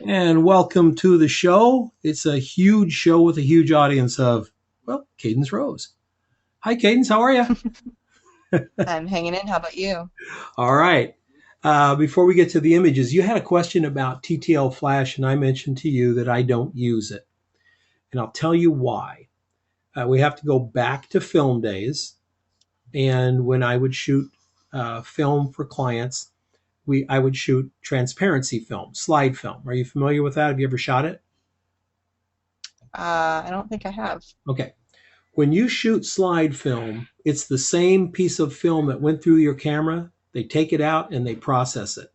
And welcome to the show. It's a huge show with a huge audience of, well, Cadence Rose. Hi, Cadence. How are you? I'm hanging in. How about you? All right. Before we get to the images, you had a question about TTL Flash, and I mentioned to you that I don't use it. And I'll tell you why. We have to go back to film days. And when I would shoot film for clients, I would shoot transparency film, slide film. Are you familiar with that? Have you ever shot it? I don't think I have. Okay. When you shoot slide film, it's the same piece of film that went through your camera. They take it out and they process it.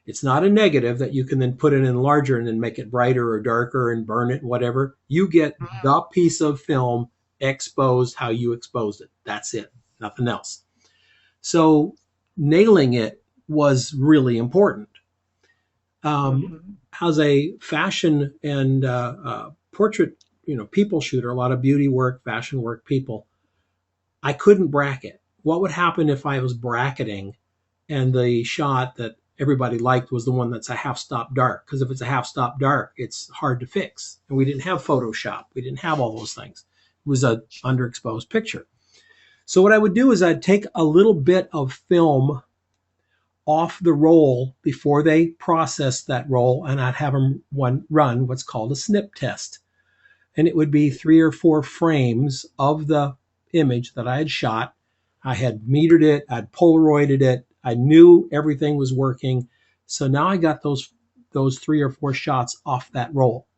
It's not a negative that you can then put it in larger and then make it brighter or darker and burn it and whatever. You get Mm, the piece of film exposed how you exposed it. That's it, nothing else. So nailing it was really important. mhm. As a fashion and portrait, people shooter, a lot of beauty work, fashion work people, I couldn't bracket. What would happen if I was bracketing and the shot that everybody liked was the one that's a half stop dark? Because if it's a half stop dark, it's hard to fix. And we didn't have Photoshop. We didn't have all those things. It was a underexposed picture. So what I would do is I'd take a little bit of film off the roll before they processed that roll, and I'd have them run what's called a snip test. And it would be 3 or 4 frames of the image that I had shot. I had metered it, I'd Polaroided it, I knew everything was working. So now I got those 3 or 4 shots off that roll.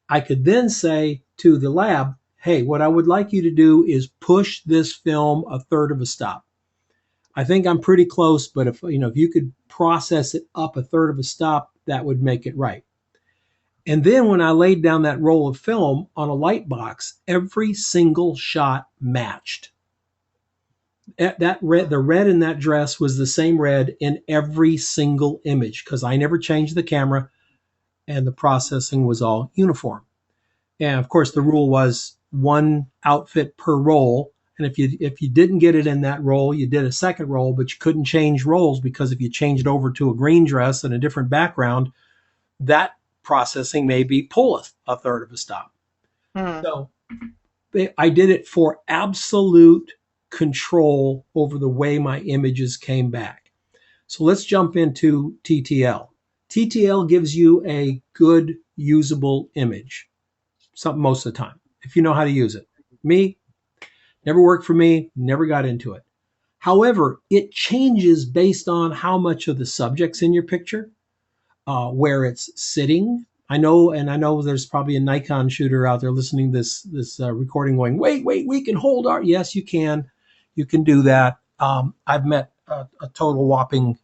I could then say to the lab, hey, what I would like you to do is push this film a third of a stop. I think I'm pretty close, but if you could process it up a third of a stop, that would make it right. And then when I laid down that roll of film on a light box, every single shot matched. The red in that dress was the same red in every single image because I never changed the camera and the processing was all uniform. And of course, the rule was one outfit per roll. And if you didn't get it in that roll, you did a second roll, but you couldn't change rolls because if you changed over to a green dress and a different background, that processing may be pull a third of a stop. Hmm. So I did it for absolute control over the way my images came back. So let's jump into TTL. TTL gives you a good usable image, something most of the time, if you know how to use it. Me, never worked for me, never got into it. However, it changes based on how much of the subject's in your picture, where it's sitting. I know there's probably a Nikon shooter out there listening to this recording, going, "Wait, we can hold our." Yes, you can do that. I've met a total whopping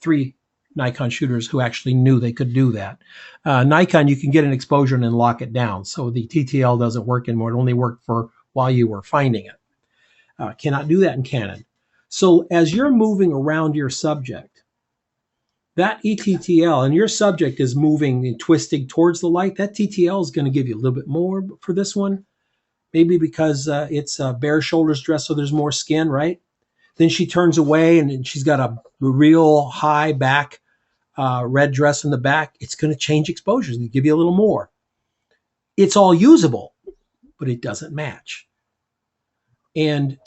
3 Nikon shooters who actually knew they could do that. Nikon, you can get an exposure and then lock it down, so the TTL doesn't work anymore. It only worked for while you were finding it. Cannot do that in Canon. So as you're moving around your subject, that ETTL and your subject is moving and twisting towards the light, that TTL is going to give you a little bit more for this one. Maybe because it's a bare shoulders dress, so there's more skin, right? Then she turns away and she's got a real high back red dress in the back. It's going to change exposures and give you a little more. It's all usable, but it doesn't match. And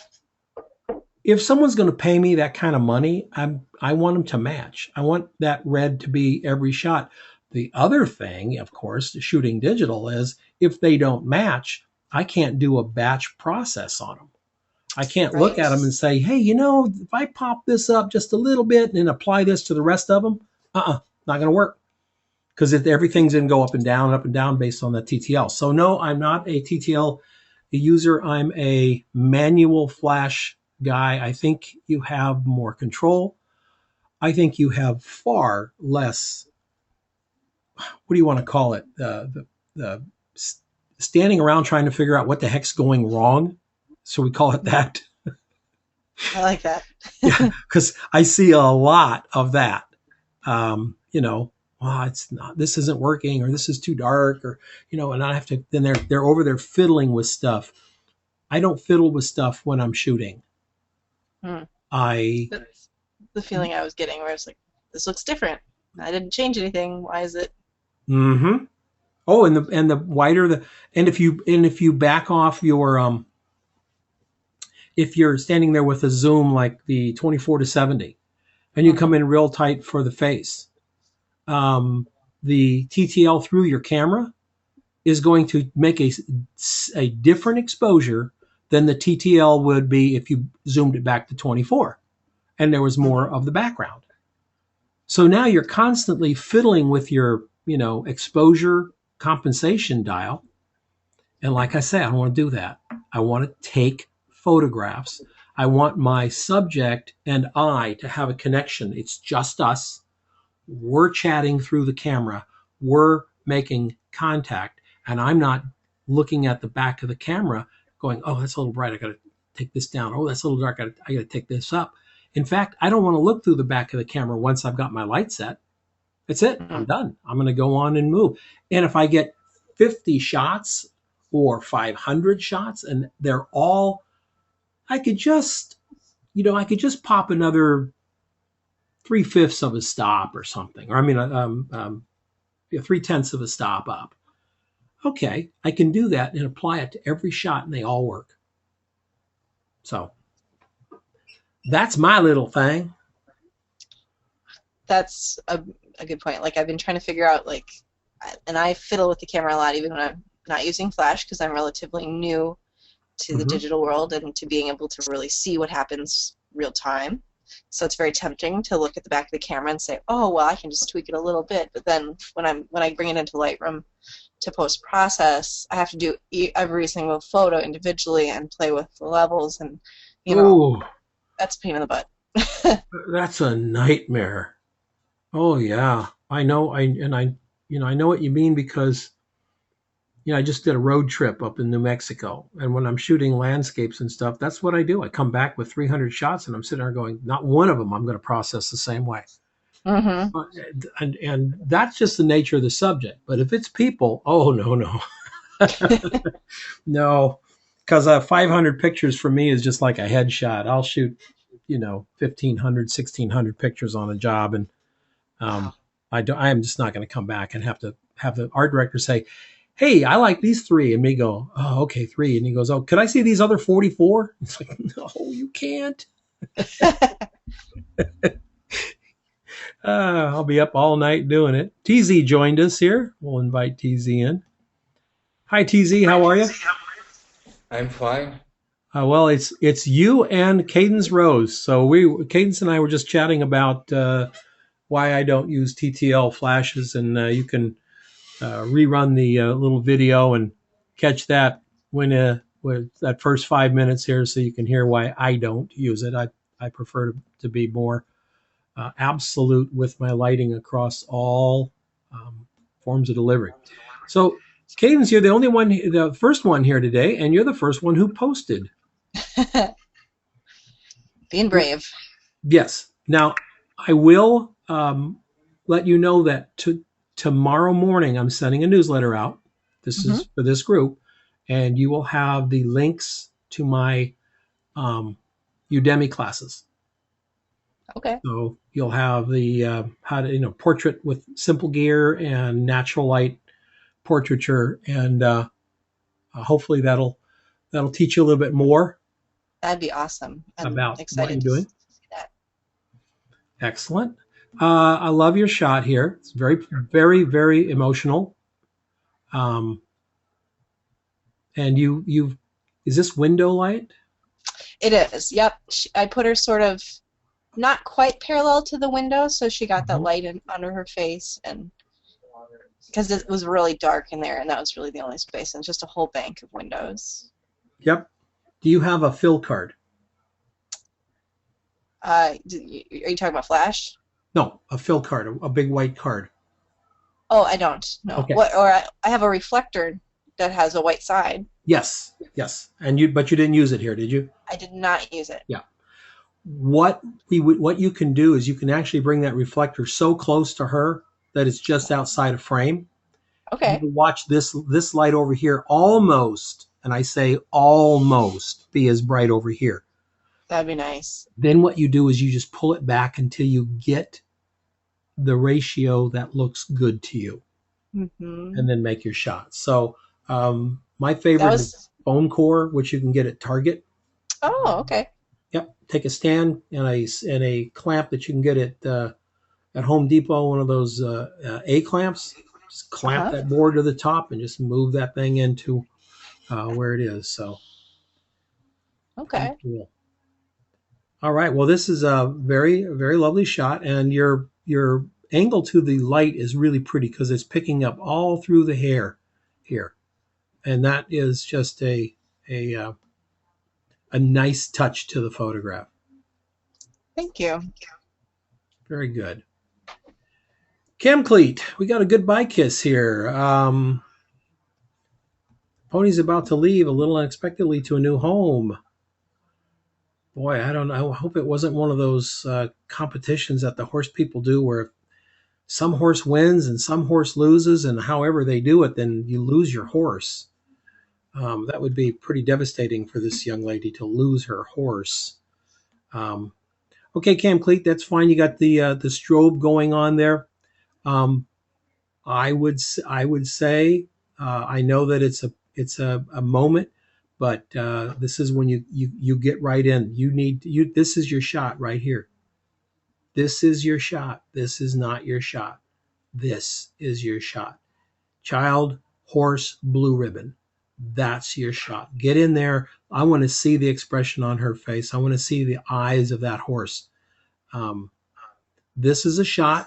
if someone's going to pay me that kind of money, I want them to match. I want that red to be every shot. The other thing, of course, shooting digital is if they don't match, I can't do a batch process on them. I can't look Right. at them and say, hey, if I pop this up just a little bit and then apply this to the rest of them, not going to work because everything's going to go up and down based on the TTL. So no, I'm not a TTL user. I'm a manual flash guy. I think you have more control. I think you have far less. What do you want to call it? The standing around trying to figure out what the heck's going wrong. So we call it that. I like that. Yeah, because I see a lot of that. It's not. This isn't working, or this is too dark, or and I have to. Then they're over there fiddling with stuff. I don't fiddle with stuff when I'm shooting. Hmm. I That's the feeling I was getting where it's like, this looks different. I didn't change anything. Why is it? Mm-hmm. Oh, and the wider the and if you back off your if you're standing there with a zoom like the 24 to 70 and you come Hmm. in real tight for the face, um, the TTL through your camera is going to make a different exposure than the TTL would be if you zoomed it back to 24 and there was more Hmm. of the background. So now you're constantly fiddling with your, exposure compensation dial. And like I say, I don't want to do that. I want to take photographs. I want my subject and I to have a connection. It's just us. We're chatting through the camera. We're making contact. And I'm not looking at the back of the camera going, oh, that's a little bright. I got to take this down. Oh, that's a little dark. I got to take this up. In fact, I don't want to look through the back of the camera once I've got my light set. That's it. I'm Hmm. done. I'm going to go on and move. And if I get 50 shots or 500 shots and they're all, I could just, I could just pop another 3/5 of a stop or something. Or I mean, 3/10 of a stop up. Okay, I can do that and apply it to every shot and they all work. So that's my little thing. That's a good point. Like I've been trying to figure out like, and I fiddle with the camera a lot even when I'm not using flash because I'm relatively new to the Mm-hmm. digital world and to being able to really see what happens real time. So it's very tempting to look at the back of the camera and say, "Oh, well, I can just tweak it a little bit." But then when I bring it into Lightroom to post process, I have to do every single photo individually and play with the levels, and you know Oh, that's a pain in the butt. that's a nightmare. Oh yeah, I know. I know what you mean because I just did a road trip up in New Mexico, and when I'm shooting landscapes and stuff, that's what I do. I come back with 300 shots, and I'm sitting there going, not one of them I'm going to process the same way. Hmm. And that's just the nature of the subject. But if it's people, oh no, no, no, because 500 pictures for me is just like a headshot. I'll shoot, 1,500, 1,600 pictures on a job, and Wow. um, I am just not going to come back and have to have the art director say, "Hey, I like these three," and me go, "Oh, okay, three," and he goes, "Oh, could I see these other 44?" It's like, no, you can't. I'll be up all night doing it. TZ joined us here. We'll invite TZ in. Hi, TZ. How are you? I'm fine. Well, it's you and Cadence Rose. So Cadence and I were just chatting about why I don't use TTL flashes, and you can rerun the little video and catch that with that first 5 minutes here, so you can hear why I don't use it. I prefer to be more absolute with my lighting across all forms of delivery. So, Cadence, you're the only one, the first one here today, and you're the first one who posted. Being brave. Yes. Now, I will let you know that tomorrow morning I'm sending a newsletter out. This Hmm. is for this group, and you will have the links to my um, Udemy classes. Okay, So you'll have the how to portrait with simple gear and natural light portraiture, and hopefully that'll teach you a little bit more that'd be awesome. I'm about what you're excited to doing. see that. Excellent. I love your shot here. It's very, very, very emotional. Um, and you've is this window light? It is. Yep. I put her sort of not quite parallel to the window, so she got that Mhm. light under her face, and because it was really dark in there, and that was really the only space, and just a whole bank of windows. Yep. Do you have a fill card? Are you talking about flash? No, a fill card, a big white card. Oh, I don't. No. Okay. What? Or I have a reflector that has a white side. Yes. Yes. But you didn't use it here, did you? I did not use it. Yeah. What you can do is you can actually bring that reflector so close to her that it's just outside of frame. You Okay, can watch this light over here almost, and I say almost, be as bright over here. that'd be nice. Then what you do is you just pull it back until you get the ratio that looks good to you, Mm-hmm. and then make your shot. So my That favorite is was. bone core, which you can get at Target. Oh, okay. Yep, take a stand and a clamp that you can get at Home Depot, one of those A clamps. Just clamp Uh-huh. that board to the top and just move that thing into where it is. So pretty Okay. cool. All right. Well, this is a very lovely shot, and your angle to the light is really pretty because it's picking up all through the hair here, and that is just a uh, a nice touch to the photograph. Thank you. Very good. Camcleat, we got a goodbye kiss here. Pony's about to leave a little unexpectedly to a new home. Boy, I don't know. I hope it wasn't one of those competitions that the horse people do where some horse wins and some horse loses, and however they do it, then you lose your horse. That would be pretty devastating for this young lady to lose her horse. Um, okay, Cam Cleat, that's fine. You got the strobe going on there. Um, I would say I know that it's a moment, but this is when you get right in. You this is your shot right here. This is your shot. This is not your shot. This is your shot. Child, horse, blue ribbon. That's your shot. Get in there. I want to see the expression on her face. I want to see the eyes of that horse. Um, this is a shot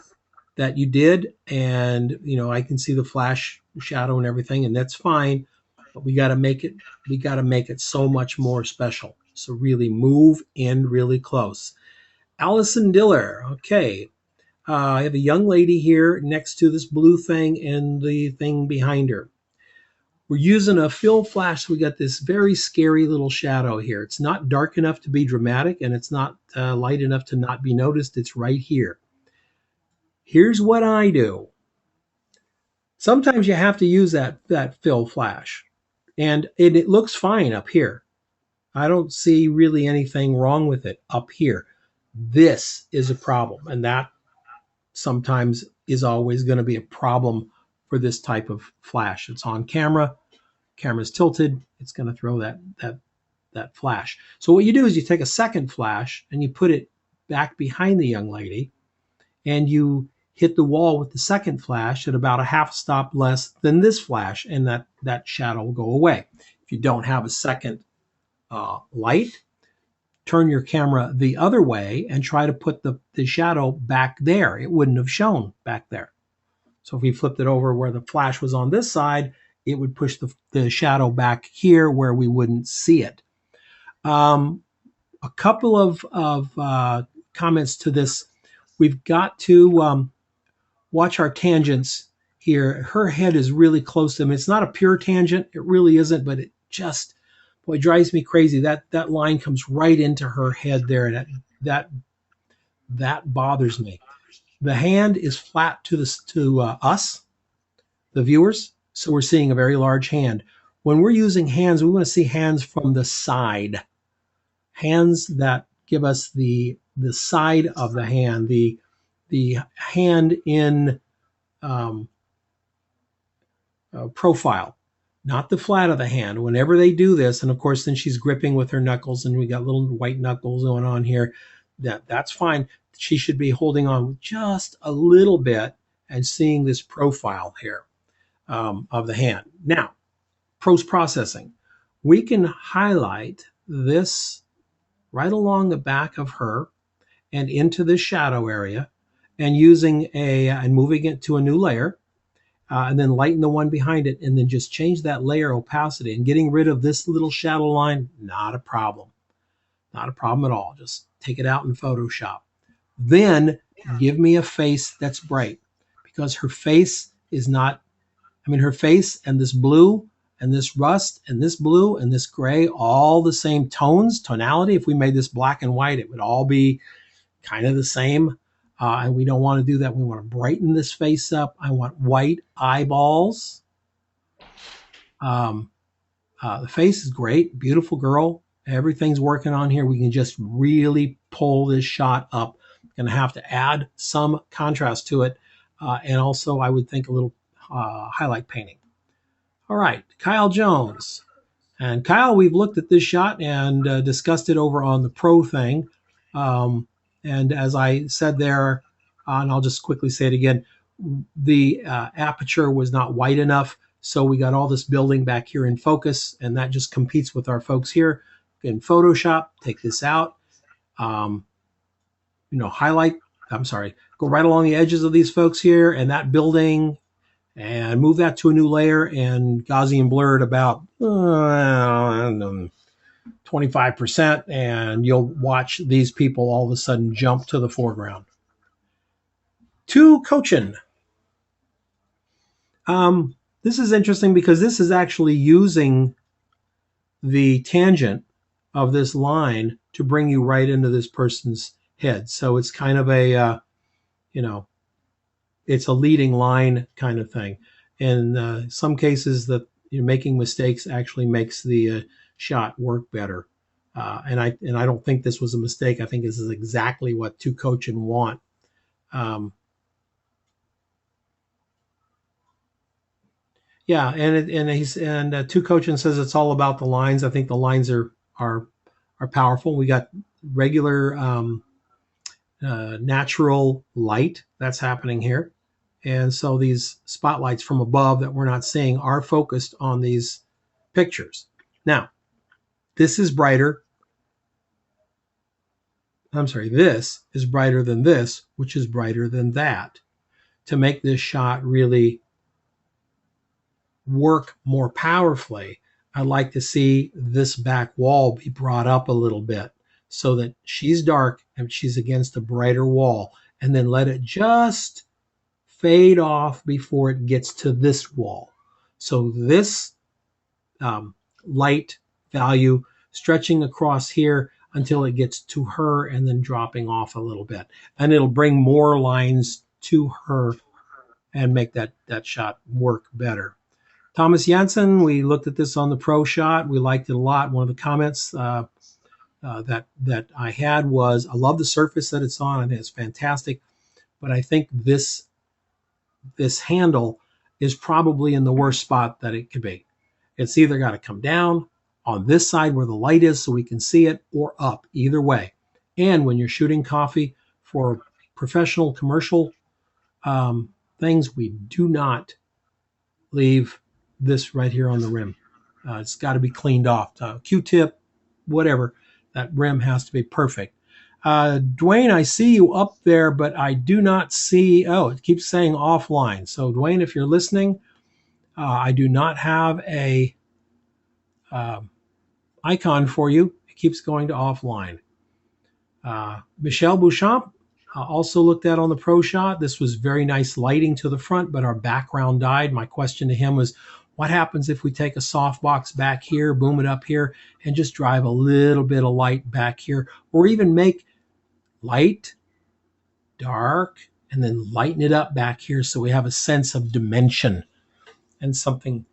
that you did, and I can see the flash shadow and everything, and that's fine. But we got to make it so much more special. So really move in really close. Allison Diller. Okay. I have a young lady here next to this blue thing and the thing behind her. We're using a fill flash. So we got this very scary little shadow here. It's not dark enough to be dramatic, and it's not light enough to not be noticed. It's right here. Here's what I do. Sometimes you have to use that fill flash, and it looks fine up here. I don't see really anything wrong with it up here. This is a problem, and that sometimes is always going to be a problem for this type of flash. It's on camera, camera's tilted, it's going to throw that flash. So what you do is you take a second flash and you put it back behind the young lady, and you hit the wall with the second flash at about a half stop less than this flash, and that shadow will go away. If you don't have a second light, turn your camera the other way and try to put the shadow back there. It wouldn't have shown back there. So if we flipped it over where the flash was on this side, it would push the shadow back here where we wouldn't see it. A couple of comments to this. We've got to watch our tangents here. Her head is really close to them. It's not a pure tangent. It really isn't, but it just, boy, it drives me crazy. That line comes right into her head there, and that bothers me. The hand is flat to us, the viewers, so we're seeing a very large hand. When we're using hands, we want to see hands from the side, hands that give us the side of the hand, the hand in um, profile, not the flat of the hand. Whenever they do this, and of course, then she's gripping with her knuckles, and we got little white knuckles going on here. That's fine. She should be holding on just a little bit and seeing this profile here of the hand. Now, post processing, we can highlight this right along the back of her and into the shadow area, and using and moving it to a new layer, and then lighten the one behind it, and then just change that layer opacity and getting rid of this little shadow line. Not a problem. Not a problem at all. Just take it out in Photoshop. Then give me a face that's bright, because her face is not, her face and this blue and this rust and this blue and this gray, all the same tonality. If we made this black and white, it would all be kind of the same. And we don't want to do that. We want to brighten this face up. I want white eyeballs. The face is great. Beautiful girl. Everything's working on here. We can just really pull this shot up going to have to add some contrast to it. And also, I would think a little highlight painting. All right, Kyle Jones. And Kyle, we've looked at this shot and discussed it over on the pro thing. And as I said there, and I'll just quickly say it again, the aperture was not wide enough. So we got all this building back here in focus, and that just competes with our folks here in Photoshop. Take this out. Highlight, go right along the edges of these folks here and that building and move that to a new layer and Gaussian blurred about 25%, and you'll watch these people all of a sudden jump to the foreground. To Cochin. This is interesting because this is actually using the tangent of this line to bring you right into this person's head. So it's kind of a, it's a leading line kind of thing. In some cases, that making mistakes actually makes the shot work better. And I don't think this was a mistake. I think this is exactly what To Cochin want. Yeah, and To Cochin says it's all about the lines. I think the lines are powerful. We got regular natural light that's happening here, and so these spotlights from above that we're not seeing are focused on these pictures. Now, this is brighter. This is brighter than this, which is brighter than that, to make this shot really work more powerfully. I'd like to see this back wall be brought up a little bit so that she's dark and she's against a brighter wall, and then let it just fade off before it gets to this wall. So this light value stretching across here until it gets to her and then dropping off a little bit. And it'll bring more lines to her and make that shot work better. Thomas Janssen, we looked at this on the pro shot. We liked it a lot. One of the comments that I had was, I love the surface that it's on. I think it's fantastic. But I think this handle is probably in the worst spot that it could be. It's either got to come down on this side where the light is so we can see it, or up, either way. And when you're shooting coffee for professional commercial things, we do not leave this right here on the rim. It's got to be cleaned off. Q-tip, whatever. That rim has to be perfect. Dwayne, I see you up there, but I do not see, it keeps saying offline. So Dwayne, if you're listening, I do not have a icon for you. It keeps going to offline. Michelle Bouchamp, also looked at on the pro shot. This was very nice lighting to the front, but our background died. My question to him was, what happens if we take a softbox back here, boom it up here, and just drive a little bit of light back here, or even make light, dark, and then lighten it up back here so we have a sense of dimension and something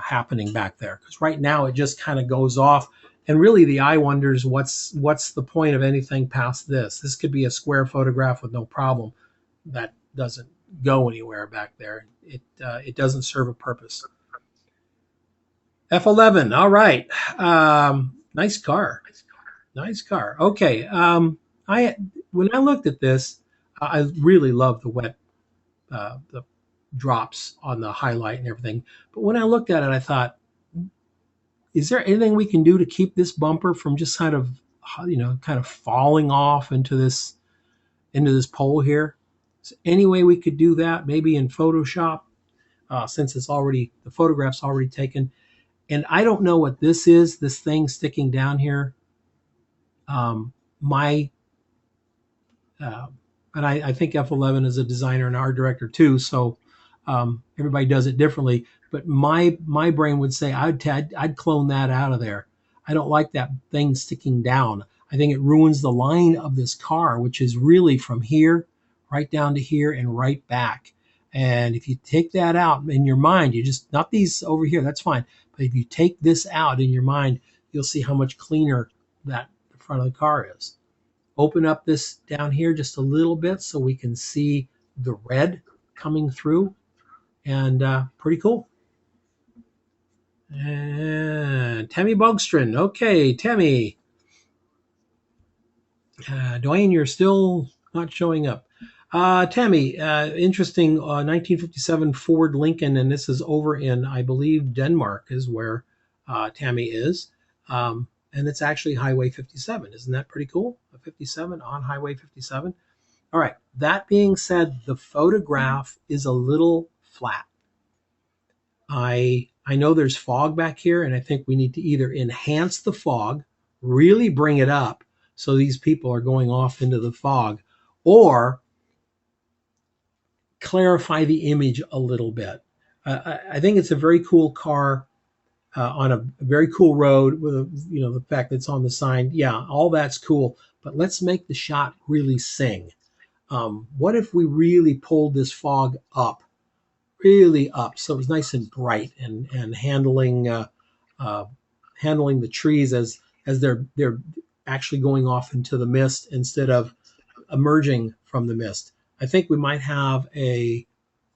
happening back there. Because right now it just kind of goes off, and really the eye wonders what's the point of anything past this. This could be a square photograph with no problem. That doesn't go anywhere back there. It doesn't serve a purpose. F11, all right. Nice car. Okay. When I looked at this, I really love the wet, the drops on the highlight and everything. But when I looked at it, I thought, is there anything we can do to keep this bumper from just kind of falling off into this pole here? Is there any way we could do that? Maybe in Photoshop, since the photograph's already taken. And I don't know what this is, this thing sticking down here. And I think F11 is a designer and art director too, so everybody does it differently. But my brain would say I'd clone that out of there. I don't like that thing sticking down. I think it ruins the line of this car, which is really from here right down to here and right back. And if you take that out in your mind, you just, not these over here, that's fine. But if you take this out in your mind, you'll see how much cleaner that the front of the car is. open up this down here just a little bit so we can see the red coming through, and pretty cool. And Tammy Bogstrom. Okay, Tammy. Dwayne, you're still not showing up. Tammy, interesting 1957 Ford Lincoln, and this is over in, I believe, Denmark is where Tammy is. And it's actually Highway 57. Isn't that pretty cool? A 57 on Highway 57. All right. That being said, the photograph is a little flat. I know there's fog back here, and I think we need to either enhance the fog, really bring it up so these people are going off into the fog, or clarify the image a little bit. I think it's a very cool car on a very cool road with the fact that it's on the sign. Yeah, all that's cool, but let's make the shot really sing. What if we really pulled this fog up, really up, so it was nice and bright, and handling the trees as they're actually going off into the mist instead of emerging from the mist. I think we might have a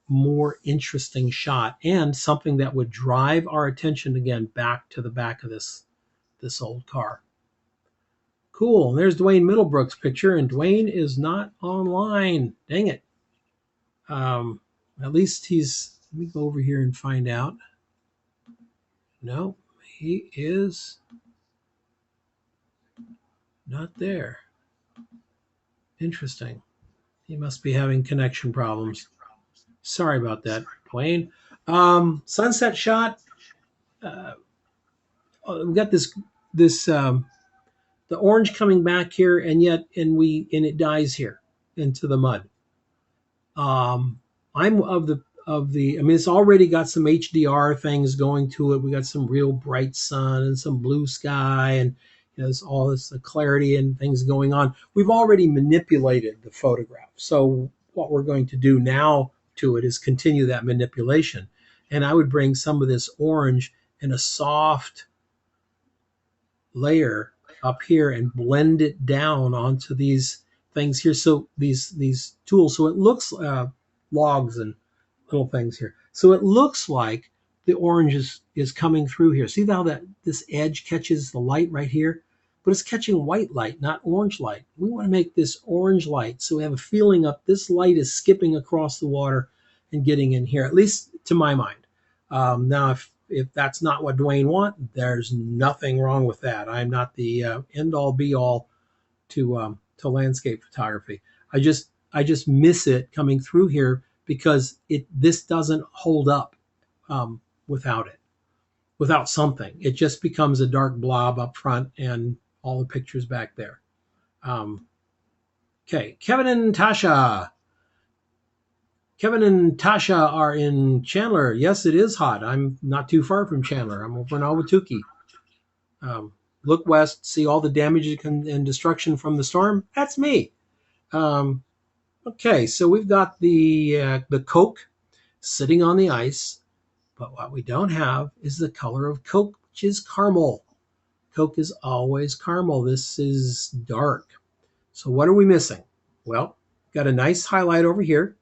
more interesting shot and something that would drive our attention again back to the back of this old car. Cool. There's Dwayne Middlebrook's picture, and Dwayne is not online. Dang it. At least he's. Let me go over here and find out. No, he is not there. Interesting. He must be having connection problems. Sorry about that, Dwayne. Sunset shot. We've got this the orange coming back here, and it dies here into the mud. I'm I mean, it's already got some HDR things going to it. We got some real bright sun and some blue sky, and there's all this clarity and things going on. We've already manipulated the photograph. So what we're going to do now to it is continue that manipulation. And I would bring some of this orange in a soft layer up here and blend it down onto these things here. So these tools, so it looks logs and little things here. So it looks like the orange is coming through here. See how that this edge catches the light right here? But it's catching white light, not orange light. We want to make this orange light so we have a feeling of this light is skipping across the water and getting in here, at least to my mind. Now, if that's not what Dwayne wants, there's nothing wrong with that. I'm not the end all be all to landscape photography. I just miss it coming through here because this doesn't hold up without something. It just becomes a dark blob up front and all the pictures back there. Okay, Kevin and Tasha. Kevin and Tasha are in Chandler. Yes, it is hot. I'm not too far from Chandler. I'm over in Ahwatukee. Look west, see all the damage and destruction from the storm. That's me. Okay, so we've got the Coke sitting on the ice, but what we don't have is the color of Coke, which is caramel. Coke is always caramel. This is dark. So what are we missing? Well, got a nice highlight over here.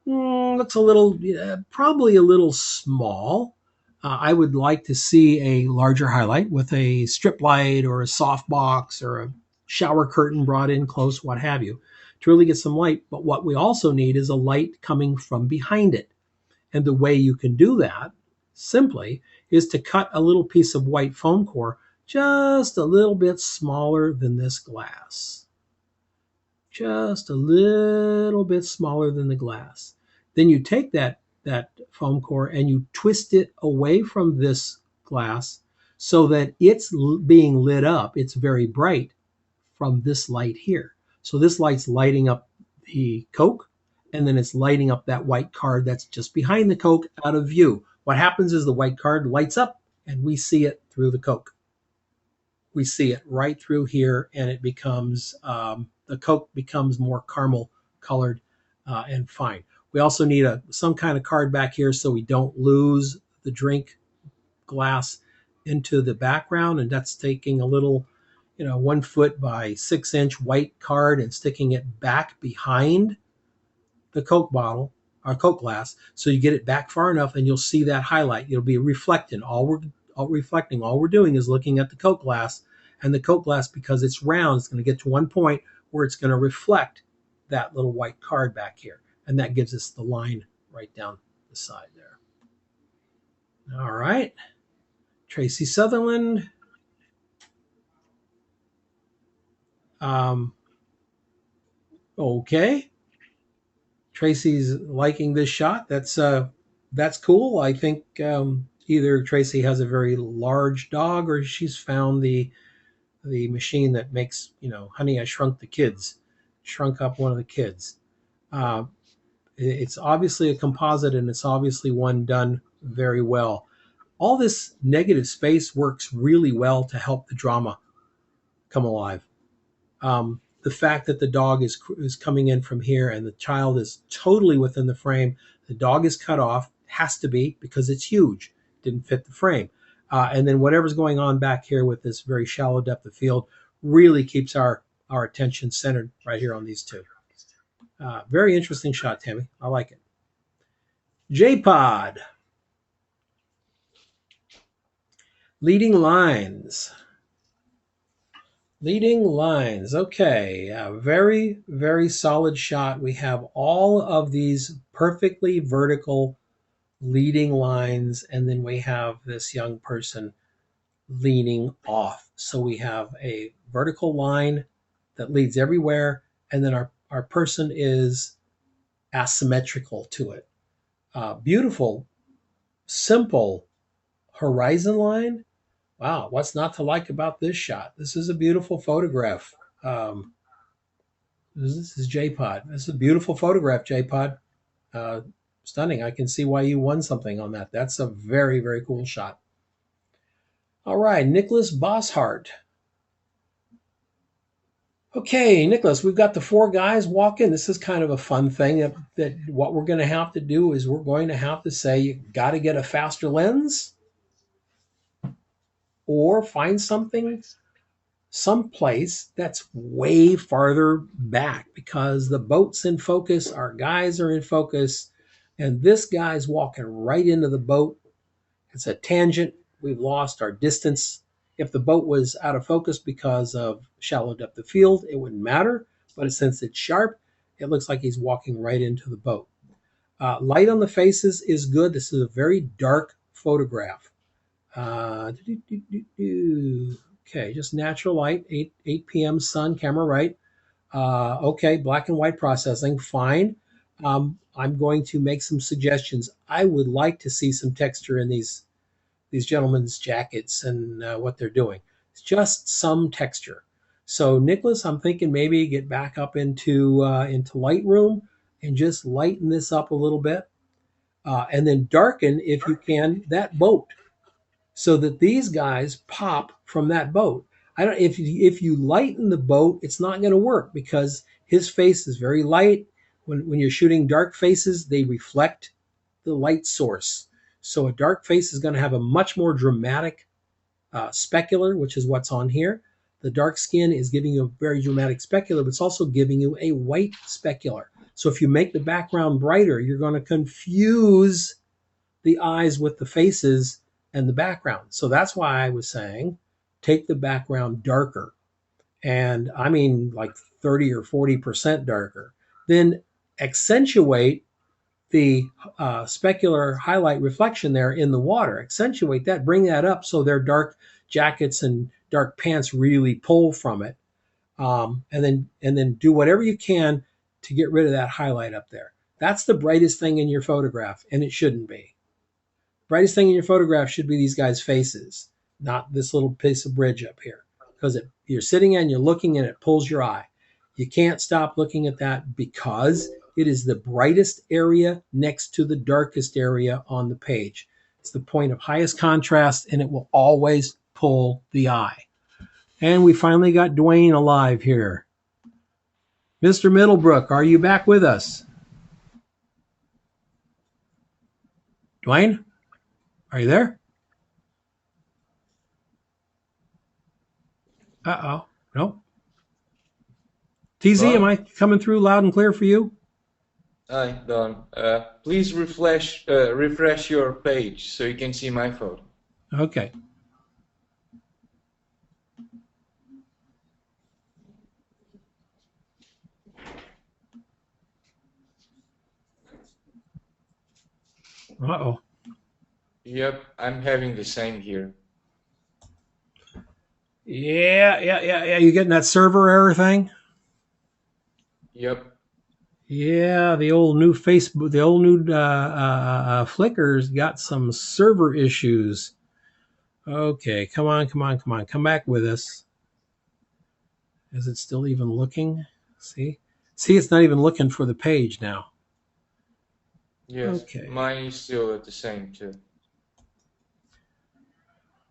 Looks a little, probably a little small. I would like to see a larger highlight with a strip light or a soft box or a shower curtain brought in close, what have you, to really get some light. But what we also need is a light coming from behind it. And the way you can do that simply is to cut a little piece of white foam core just a little bit smaller than this glass. Just a little bit smaller than the glass. Then you take that foam core and you twist it away from this glass so that it's being lit up. It's very bright from this light here. So this light's lighting up the Coke, and then it's lighting up that white card that's just behind the Coke out of view. What happens is the white card lights up and we see it through the Coke. We see it right through here, and it becomes the Coke becomes more caramel colored and fine. We also need some kind of card back here so we don't lose the drink glass into the background, and that's taking a little 1 foot by 6 inch white card and sticking it back behind the Coke bottle or Coke glass, so you get it back far enough, and you'll see that highlight. It'll be reflecting. All we're doing is looking at the Coke glass, and the Coke glass, because it's round, it's going to get to one point where it's going to reflect that little white card back here, and that gives us the line right down the side there. All right, Tracy Sutherland. Okay, Tracy's liking this shot. That's cool. I think either Tracy has a very large dog, or she's found the machine that makes, Honey, I Shrunk the Kids, shrunk up one of the kids. Uh, it's obviously a composite, and it's obviously one done very well. All this negative space works really well to help the drama come alive. The fact that the dog is coming in from here and the child is totally within the frame, the dog is cut off, has to be because it's huge, didn't fit the frame. And then whatever's going on back here with this very shallow depth of field really keeps our attention centered right here on these two. Very interesting shot, Tammy. I like it. J-Pod. Leading lines. Leading lines. Okay. Very, very solid shot. We have all of these perfectly vertical leading lines, and then we have this young person leaning off. So we have a vertical line that leads everywhere, and then our person is asymmetrical to it. Beautiful, simple horizon line. Wow, what's not to like about this shot? This is a beautiful photograph. This is J-Pod. This is a beautiful photograph, J-Pod. Stunning. I can see why you won something on that. That's a very, very cool shot. All right, Nicholas Bosshart. Okay, Nicholas, we've got the four guys walking. This is kind of a fun thing that what we're going to have to do is we're going to have to say you got to get a faster lens or find someplace that's way farther back, because the boat's in focus, our guys are in focus, and this guy's walking right into the boat. It's a tangent. We've lost our distance. If the boat was out of focus because of shallow depth of field, it wouldn't matter. But since it's sharp, it looks like he's walking right into the boat. Light on the faces is good. This is a very dark photograph. Okay, just natural light, 8 p.m. sun, camera right. Okay, black and white processing, fine. I'm going to make some suggestions. I would like to see some texture in these gentlemen's jackets and what they're doing. It's just some texture. So Nicholas, I'm thinking maybe get back up into Lightroom and just lighten this up a little bit, and then darken, if you can, that boat, so that these guys pop from that boat. I don't. If you lighten the boat, it's not going to work because his face is very light. When you're shooting dark faces, they reflect the light source. So a dark face is going to have a much more dramatic specular, which is what's on here. The dark skin is giving you a very dramatic specular, but it's also giving you a white specular. So if you make the background brighter, you're going to confuse the eyes with the faces and the background. So that's why I was saying take the background darker. And I mean like 30 or 40% darker. Then accentuate the specular highlight reflection there in the water. Accentuate that, bring that up so their dark jackets and dark pants really pull from it. And then do whatever you can to get rid of that highlight up there. That's the brightest thing in your photograph, and it shouldn't be. Brightest thing in your photograph should be these guys' faces, not this little piece of bridge up here. Because you're sitting and you're looking and it pulls your eye. You can't stop looking at that because it is the brightest area next to the darkest area on the page. It's the point of highest contrast, and it will always pull the eye. And we finally got Dwayne alive here. Mr. Middlebrook, are you back with us? Dwayne, are you there? Uh-oh. Nope. TZ, am Done? I coming through loud and clear for you? Aye, done. Please refresh your page so you can see my photo. Okay. Uh-oh. Yep, I'm having the same here. Yeah. You getting that server error thing? Yep. Yeah, the old new Facebook, the old new Flickr's got some server issues. Okay, come back with us. Is it still even looking? See, it's not even looking for the page now. Yes, Okay. mine is still at the same too.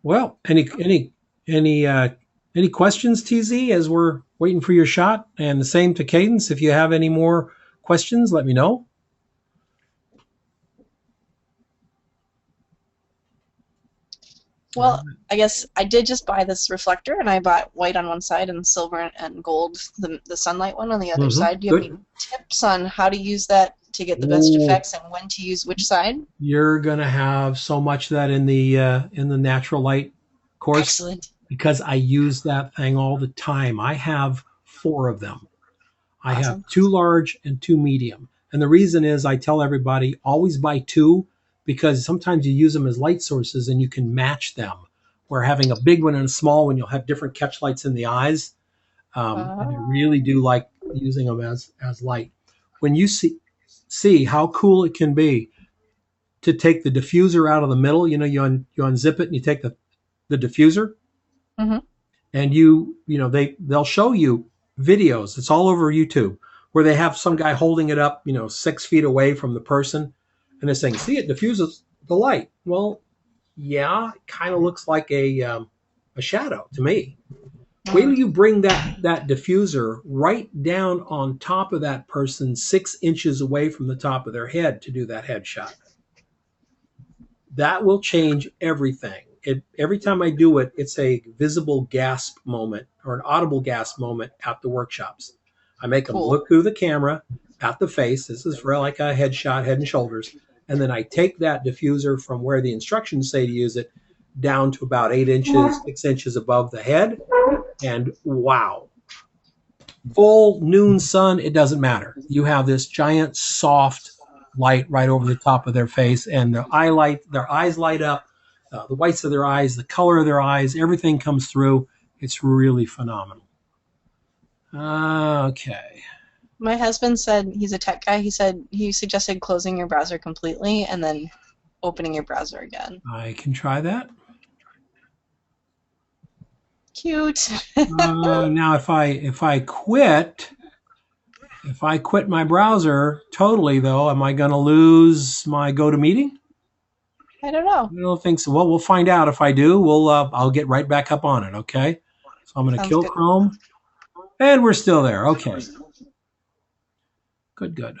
Well, any any questions, TZ, as we're waiting for your shot? And the same to Cadence. If you have any more questions, let me know. Well, I guess I did just buy this reflector, and I bought white on one side and silver and gold, the sunlight one on the other side. Do you have Good. any tips on how to use that to get the best Ooh, effects and when to use which side? you're gonna have so much of that in the natural light course Excellent. because I use that thing all the time. I have four of them. I have Awesome. two large and two medium. And the reason is I tell everybody always buy two because sometimes you use them as light sources and you can match them. Where having a big one and a small one, you'll have different catch lights in the eyes. And I really do like using them as light. When you see how cool it can be to take the diffuser out of the middle, you unzip it and you take the diffuser Mm-hmm. and they'll show you videos. It's all over YouTube where they have some guy holding it up, 6 feet away from the person, and they're saying, "See, it diffuses the light." Well, yeah, it kind of looks like a shadow to me. Wait till Mm. you bring that diffuser right down on top of that person, 6 inches away from the top of their head to do that headshot. That will change everything. Every time I do it, it's a visible gasp moment or an audible gasp moment at the workshops. I make them Cool. look through the camera at the face. This is for like a headshot, head and shoulders. And then I take that diffuser from where the instructions say to use it down to about 8 inches, 6 inches above the head. And wow, full noon sun, it doesn't matter. You have this giant soft light right over the top of their face, and their eyes light up, the whites of their eyes, the color of their eyes, everything comes through. It's really phenomenal. Okay. My husband said he's a tech guy. He said he suggested closing your browser completely and then opening your browser again. I can try that. Cute. Now, if I quit my browser totally, though, am I going to lose my GoToMeeting? I don't know. I don't think so. Well, we'll find out. If I do, I'll get right back up on it. Okay. So I'm going to Sounds kill good. Chrome, and we're still there. Okay. Good.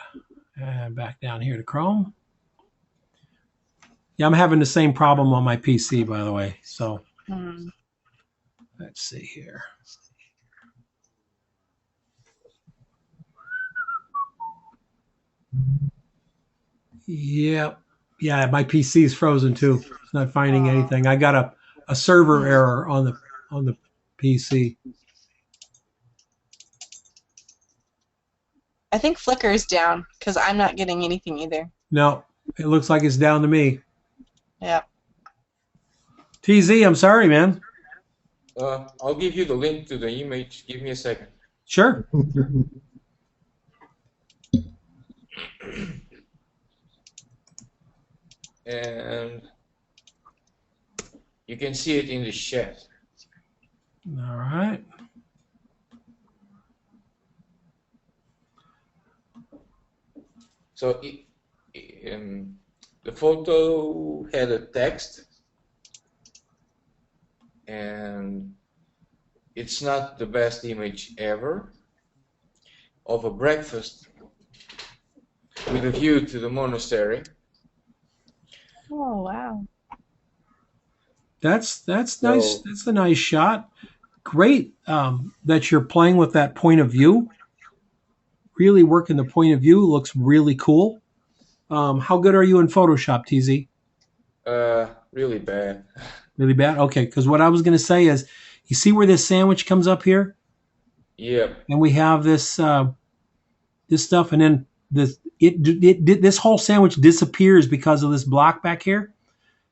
And back down here to Chrome. Yeah, I'm having the same problem on my PC, by the way. So let's see here. Yep. Yeah, my PC is frozen too. It's not finding anything. I got a server error on the PC. I think Flickr is down because I'm not getting anything either. No, it looks like it's down to me. Yep. TZ, I'm sorry, man. I'll give you the link to the image. Give me a second. Sure. And you can see it in the chat. All right. So the photo had a text, and it's not the best image ever of a breakfast with a view to the monastery. Oh, wow. That's nice. That's a nice shot. great that you're playing with that point of view. Really working the point of view looks really cool. How good are you in Photoshop, TZ? Really bad. Really bad? Okay, because what I was going to say is, you see where this sandwich comes up here, Yep. and we have this stuff, and then this whole sandwich disappears because of this block back here.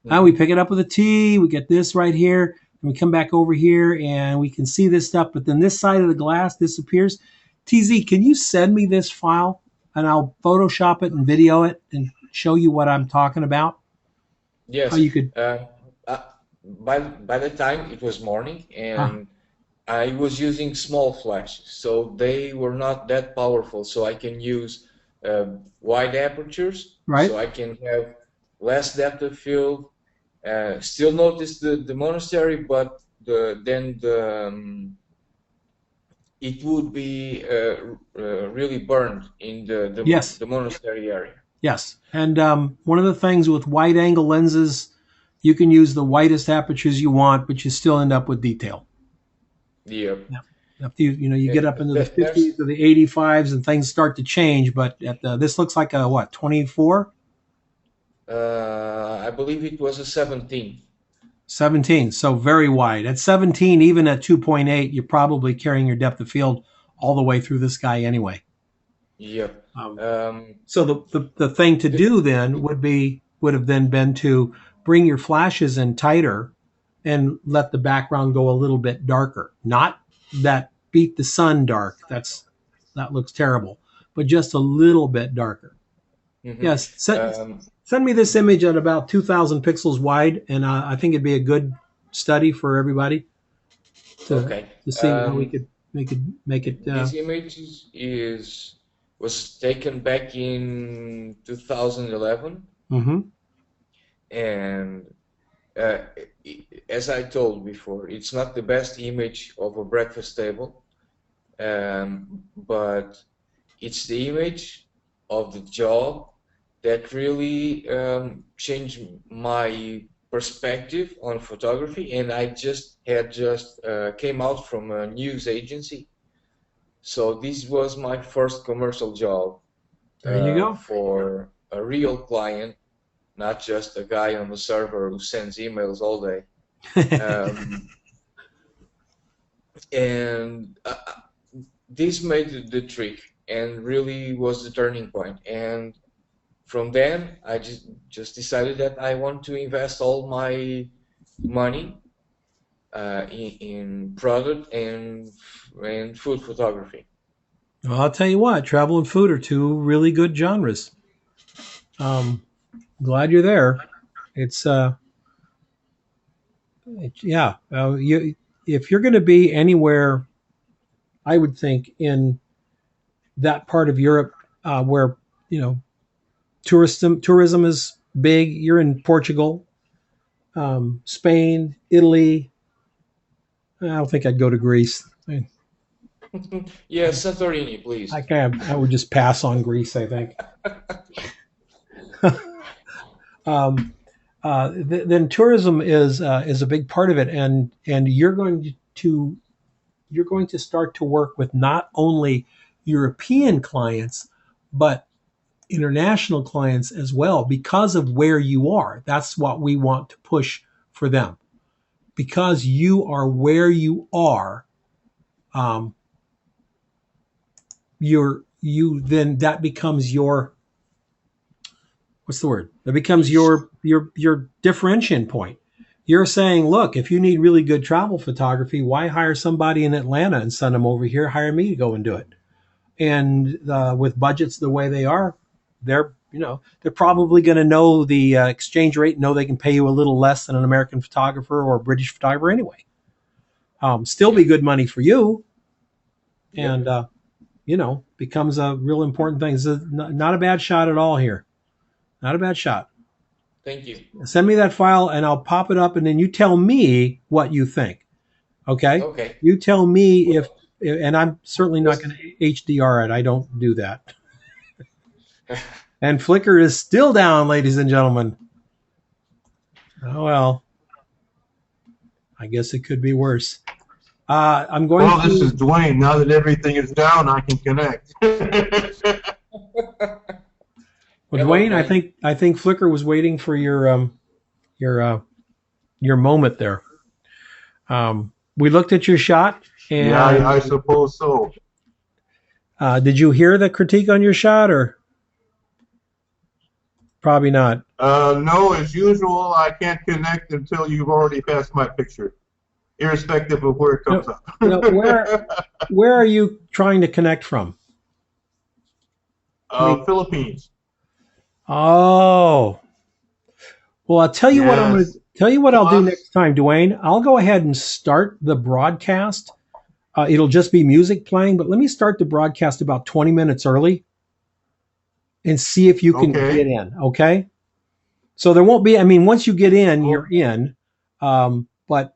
Now we Hmm. pick it up with a T. We get this right here, and we come back over here, and we can see this stuff. But then this side of the glass disappears. TZ, can you send me this file, and I'll Photoshop it and video it and show you what I'm talking about? How Yes. you could? Uh, uh, by the time it was morning, Ah, and I was using small flashes, so they were not that powerful. So I can use wide apertures, right. so I can have less depth of field. Still notice the monastery, but then it would be really burned in Yes. the monastery area. Yes. And one of the things with wide angle lenses, you can use the widest apertures you want, but you still end up with detail. Yep. Yeah. After you get up into the There's 50s or the 85s and things start to change. But this looks like a what, 24, I believe it was a 17. 17. So very wide. At 17, even at 2.8, you're probably carrying your depth of field all the way through this guy anyway. Yep. Um, Um, so the thing to the, do then would have then been to bring your flashes in tighter and let the background go a little bit darker. Not that beat the sun dark. That looks terrible, but just a little bit darker. mhm. Yes, um, send me this image at about 2,000 pixels wide, and I think it'd be a good study for everybody to okay. to see how we could make it. This image was taken back in 2011, Mhm. and uh, as I told before, it's not the best image of a breakfast table, but it's the image of the job that really changed my perspective on photography. And I just came out from a news agency, so this was my first commercial job There you go. for a real client, not just a guy on the server who sends emails all day. Um, and this made the trick and really was the turning point. And from then, I just decided that I want to invest all my money in product and food photography. Well, I'll tell you what, travel and food are two really good genres. Um, Glad you're there. It's yeah. You if you're going to be anywhere, I would think in that part of Europe where you know tourism is big. You're in Portugal, Spain, Italy. I don't think I'd go to Greece. Yeah, Santorini, please. I would just pass on Greece. I think. um, then tourism is a big part of it, and you're going to start to work with not only European clients but international clients as well because of where you are. That's what we want to push for them because you are where you are. Um, you then that becomes your what's the word? That becomes Niche. your differentiation point. You're saying, look, if you need really good travel photography, why hire somebody in Atlanta and send them over here? Hire me to go and do it. And with budgets the way they are, they're probably going to know the exchange rate, know they can pay you a little less than an American photographer or a British photographer anyway. Still be Yep. good money for you, and Yep. becomes a real important thing. It's not a bad shot at all here. Not a bad shot. Thank you. Send me that file and I'll pop it up, and then you tell me what you think. Okay, Okay. you tell me if, Well, and I'm certainly not just going to HDR it. I don't do that. And Flickr is still down, ladies and gentlemen. Oh well, I guess it could be worse. I'm going Well, this to. is Dwayne. Now that everything is down, I can connect. Well, Hello, Dwayne, Dwayne. I think Flickr was waiting for your your moment there. We looked at your shot, Yeah, and I suppose so. did you hear the critique on your shot, or probably not? No, as usual, I can't connect until you've already passed my picture, irrespective of where it comes No, up. no. Where are you trying to connect from? I mean, Philippines. oh, well, I'll tell you what I'm going to Yes. tell you what I'll do Plus, next time, Dwayne. I'll go ahead and start the broadcast. It'll just be music playing, but let me start the broadcast about 20 minutes early and see if you can get okay. in. Okay. So there won't be, I mean, once you get in, you're Oh, in. But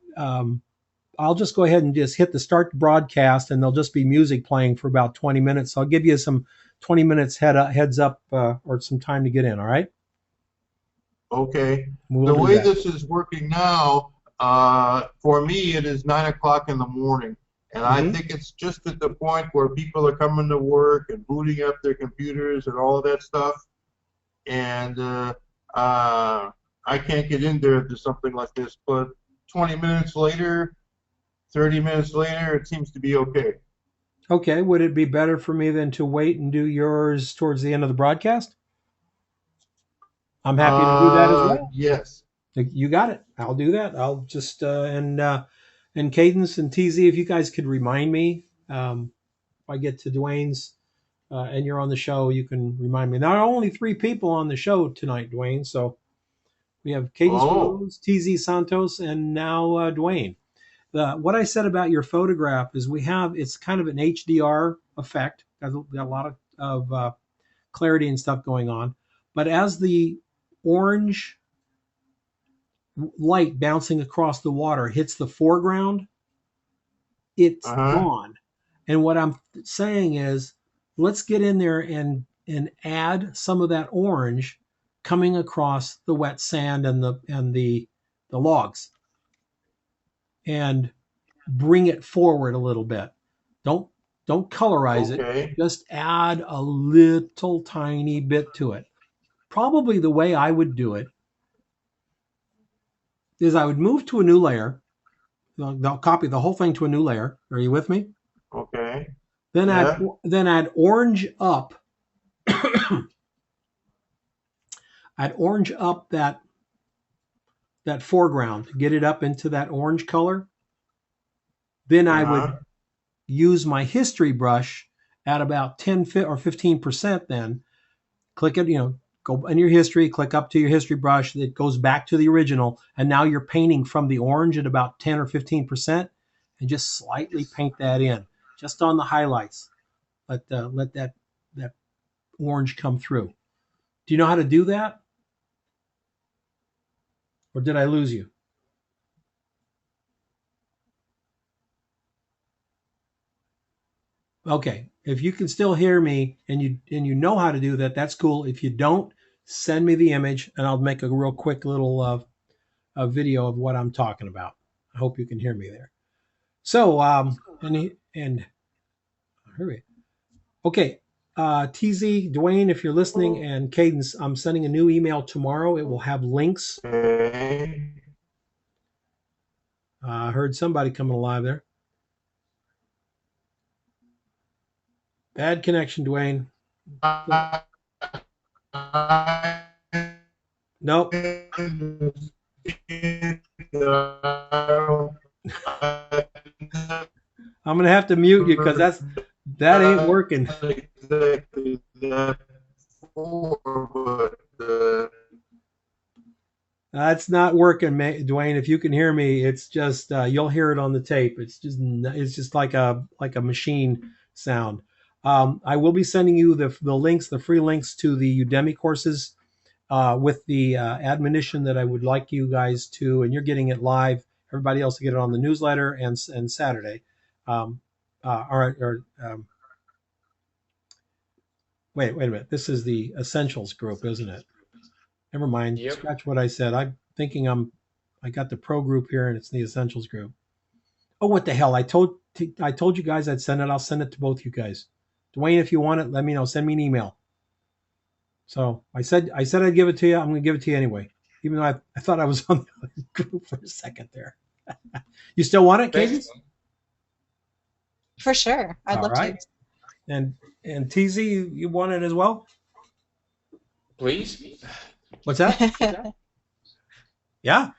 I'll just go ahead and just hit the start broadcast and there'll just be music playing for about 20 minutes. So I'll give you some 20 minutes heads up or some time to get in. All right. okay. We'll The do way that. this is working now, for me, it is 9 o'clock in the morning. And I Hmm. think it's just at the point where people are coming to work and booting up their computers and all of that stuff. And uh, I can't get in there to something like this. But 20 minutes later, 30 minutes later, it seems to be okay. Okay. Would it be better for me than to wait and do yours towards the end of the broadcast? I'm happy to do that as well. Yes. You got it. I'll do that. I'll just and Cadence and TZ, if you guys could remind me if I get to Dwayne's and you're on the show, you can remind me. There are only three people on the show tonight, Dwayne. So we have Cadence Oh, Rose, TZ Santos, and now Dwayne. What I said about your photograph is it's kind of an HDR effect. Got a lot of clarity and stuff going on. But as the orange light bouncing across the water hits the foreground, it's uh-huh. gone. And what I'm saying is, let's get in there and add some of that orange coming across the wet sand and the logs and bring it forward a little bit. Don't don't colorize it. Okay. Just add a little tiny bit to it. Probably the way I would do it is I would move to a new layer. They'll copy the whole thing to a new layer. Are you with me? Okay. Then add Yeah. then add orange up. I'd orange up that foreground to get it up into that orange color. Then I would Uh-huh. use my history brush at about 10 or 15%. Then click it, go in your history, click up to your history brush. It goes back to the original. And now you're painting from the orange at about 10 or 15% and just slightly paint that in just on the highlights. Let that orange come through. Do you know how to do that? Or did I lose you? Okay. If you can still hear me and you know how to do that, that's cool. If you don't, send me the image and I'll make a real quick little a video of what I'm talking about. I hope you can hear me there. So and hurry. Okay. TZ, Dwayne, if you're listening, and Cadence, I'm sending a new email tomorrow. It will have links. Okay. I heard somebody coming alive there. Bad connection, Dwayne. I Nope. I'm gonna have to mute you because that ain't working. exactly that before, but That's not working, Dwayne. If you can hear me, it's just you'll hear it on the tape. It's just like a machine sound. I will be sending you the links, the free links to the Udemy courses with the admonition that I would like you guys to, and you're getting it live. Everybody else to get it on the newsletter and Saturday. Um, wait a minute. This is the Essentials group, isn't it? Never mind. Yep. Scratch what I said. I'm thinking I got the pro group here and it's the Essentials group. Oh, what the hell! I told you guys I'd send it. I'll send it to both you guys. Dwayne, if you want it, let me know. Send me an email. So I said I'd give it to you. I'm going to give it to you anyway, even though I thought I was on the group for a second there. You still want it, Thanks, Cadence? For sure. I'd All love to. right. And TZ, you want it as well? please. What's that? Yeah.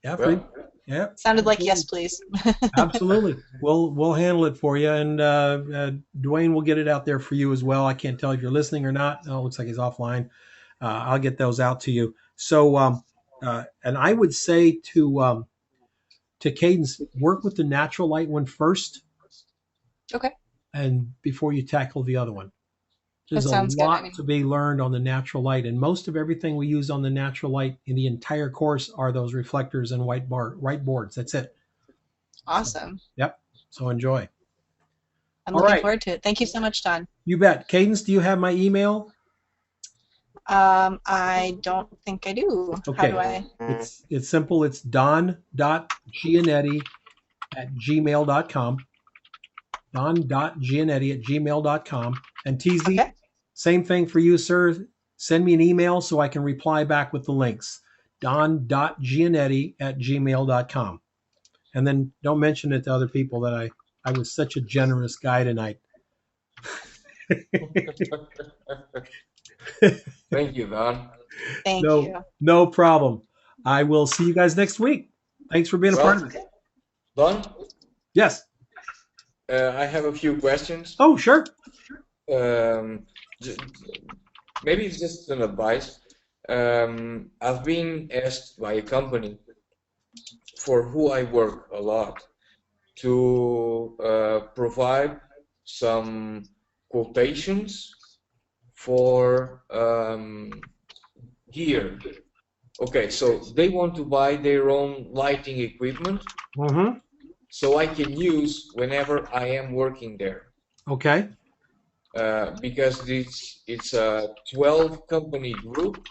Yeah. Free. Well, Yeah. Sounded like yes, Absolutely. please. Absolutely. We'll handle it for you, and Dwayne will get it out there for you as well. I can't tell if you're listening or not. Oh, it looks like he's offline. I'll get those out to you. So, and I would say to Cadence, work with the natural light one first, Okay. and before you tackle the other one. That There's a sounds good. I lot mean, to be learned on the natural light, and most of everything we use on the natural light in the entire course are those reflectors and white boards. That's it. awesome. Yep. So enjoy. I'm All looking right. forward to it. Thank you so much, Don. You bet. Cadence, do you have my email? I don't think I do. How Okay. do I? It's simple. It's don.gianetti@gmail.com. don.gianetti@gmail.com. And TZ, Okay. same thing for you, sir. Send me an email so I can reply back with the links. don.gianetti@gmail.com. And then don't mention it to other people that I was such a generous guy tonight. thank you, Don. Thank you. No problem. I will see you guys next week. Thanks for being a part of Well, it. Don, Yes. I have a few questions. Oh, sure. Um, j- maybe it's just an advice. I've been asked by a company for who I work a lot to provide some quotations for gear. Okay, so they want to buy their own lighting equipment Mm-hmm. so I can use whenever I am working there. Okay. Because it's a 12 company group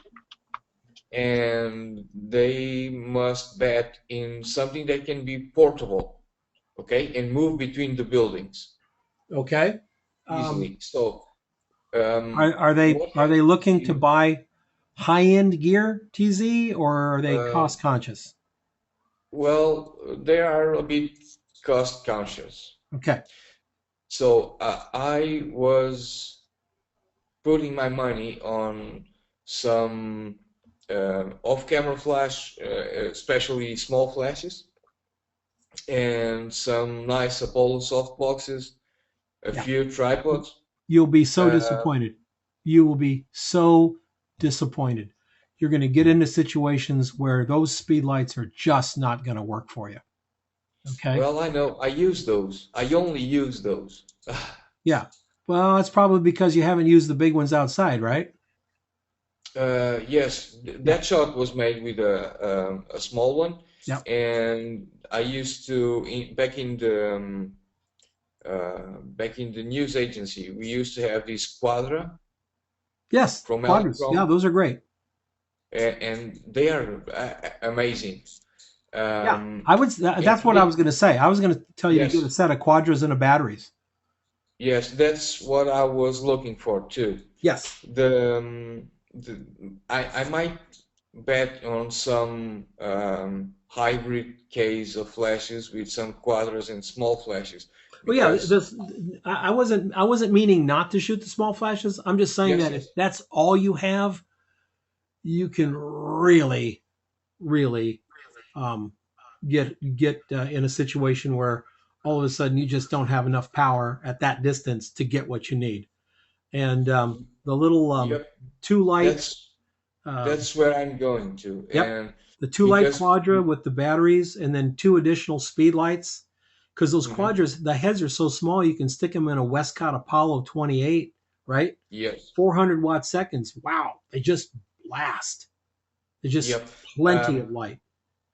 and they must bet in something that can be portable, okay, and move between the buildings Okay. easily. So, Are what they looking to you, buy high end gear, TZ, or are they uh, cost conscious? well, they are a bit cost conscious. Okay. So, I was putting my money on some off-camera flash, especially small flashes, and some nice Apollo soft boxes, a Yeah. few tripods. You'll be so Uh, disappointed. You will be so disappointed. You're going to get into situations where those speed lights are just not going to work for you. Okay. well, I know I use those. I only use those. Yeah. Well, that's probably because you haven't used the big ones outside, right? Yes, Yeah. that shot was made with a small one, Yeah. and I used to back in the news agency. We used to have this Quadra Yes. from Quadras. Yeah, Electron, those are great. and they are amazing. Yeah. And That's what I was going to say. I was going to tell you to get a yes, set of quadras and a batteries. yes, that's what I was looking for too. Yes. The I might bet on some hybrid case of flashes with some quadras and small flashes Well, yeah, because I wasn't meaning not to shoot the small flashes. I'm just saying yes, that if yes, that's all you have, you can really um, get in a situation where all of a sudden you just don't have enough power at that distance to get what you need. And the little yep, two light, that's uh, that's where I'm going to, yep, and the two light because quadra with the batteries, and then two additional speed lights. Because those mhm, quadras, the heads are so small, you can stick them in a Westcott Apollo 28, right? yes, 400-watt seconds. Wow, they just blast. There's just yep. plenty of Um, light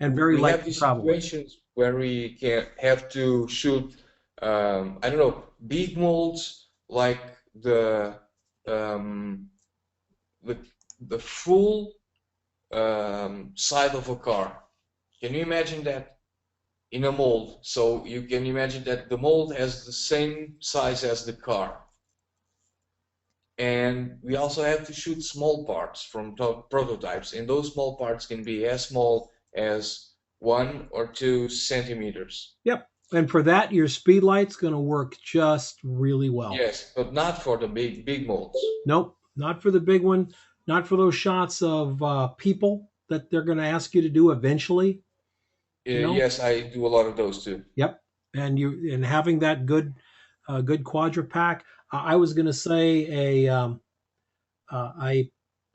and very we light have to these travel with. situations where we can have to shoot, I don't know, big molds like the um, the the full side of a car. Can you imagine that? in a mold. So you can imagine that the mold has the same size as the car. And we also have to shoot small parts from prototypes, and those small parts can be as small as 1 or 2 centimeters. Yep. And for that, your speed light's going to work just really well. Yes, but not for the big molds. Nope, not for the big one. Not for those shots of people that they're going to ask you to do eventually. Yes, I do a lot of those too. Yep. And having that good quadra pack. I was going to say a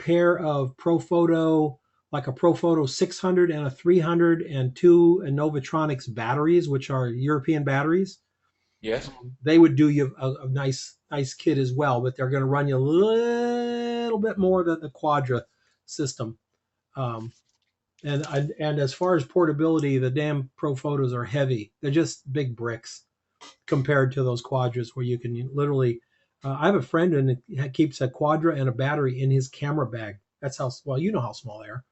pair of Profoto, like a Profoto 600 and a 300 and two Innovatronics batteries, which are European batteries. Yes. They would do you a nice kit as well, but they're going to run you a little bit more than the Quadra system. And as far as portability, the damn Profotos are heavy. They're just big bricks compared to those Quadras, where you can literally. I have a friend and he keeps a Quadra and a battery in his camera bag. That's how well you know how small they are.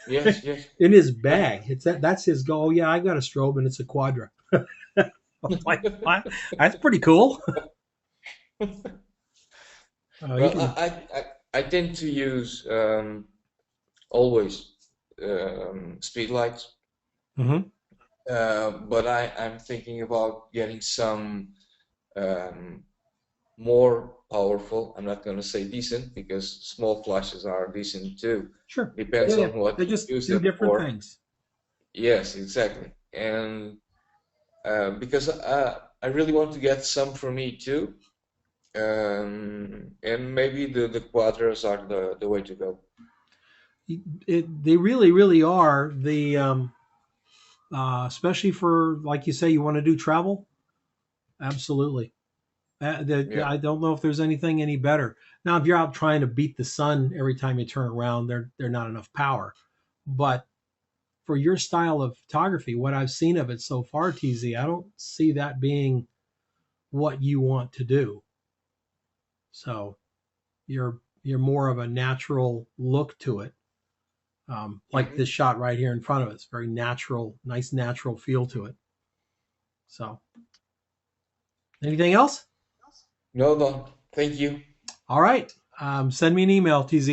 Yes, yes. In his bag, that's his go. Oh yeah, I got a strobe and it's a Quadra. Like, that's pretty cool. Well, I tend to use always speed lights. Mm-hmm. But I'm thinking about getting some more powerful. I'm not going to say decent, because small flashes are decent too. Sure. Depends on what they you just use do them different for. things. Yes, exactly. And because I really want to get some for me too. And maybe the quadras are the way to go. They really, really are especially for, like you say, you want to do travel. Absolutely. Yeah. I don't know if there's anything any better. Now, if you're out trying to beat the sun every time you turn around, they're not enough power. But for your style of photography, what I've seen of it so far, TZ, I don't see that being what you want to do. So you're more of a natural look to it, like this shot right here in front of us. Very natural, nice natural feel to it. So, anything else? No, thank you. All right. Send me an email, TZ.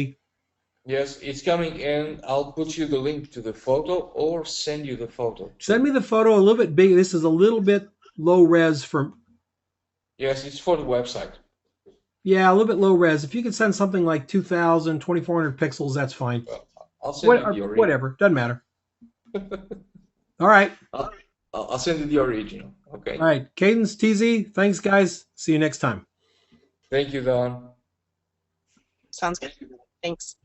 Yes, it's coming, and I'll put you the link to the photo or send you the photo. Send me the photo a little bit bigger. This is a little bit low res for. Yes, it's for the website. Yeah, a little bit low res. If you could send something like 2,000, 2,400 pixels, that's fine. I'll send you the original. Whatever, doesn't matter. All right. I'll send you the original. Okay. All right. Cadence, TZ, thanks, guys. See you next time. Thank you, Don. Sounds good. Thanks.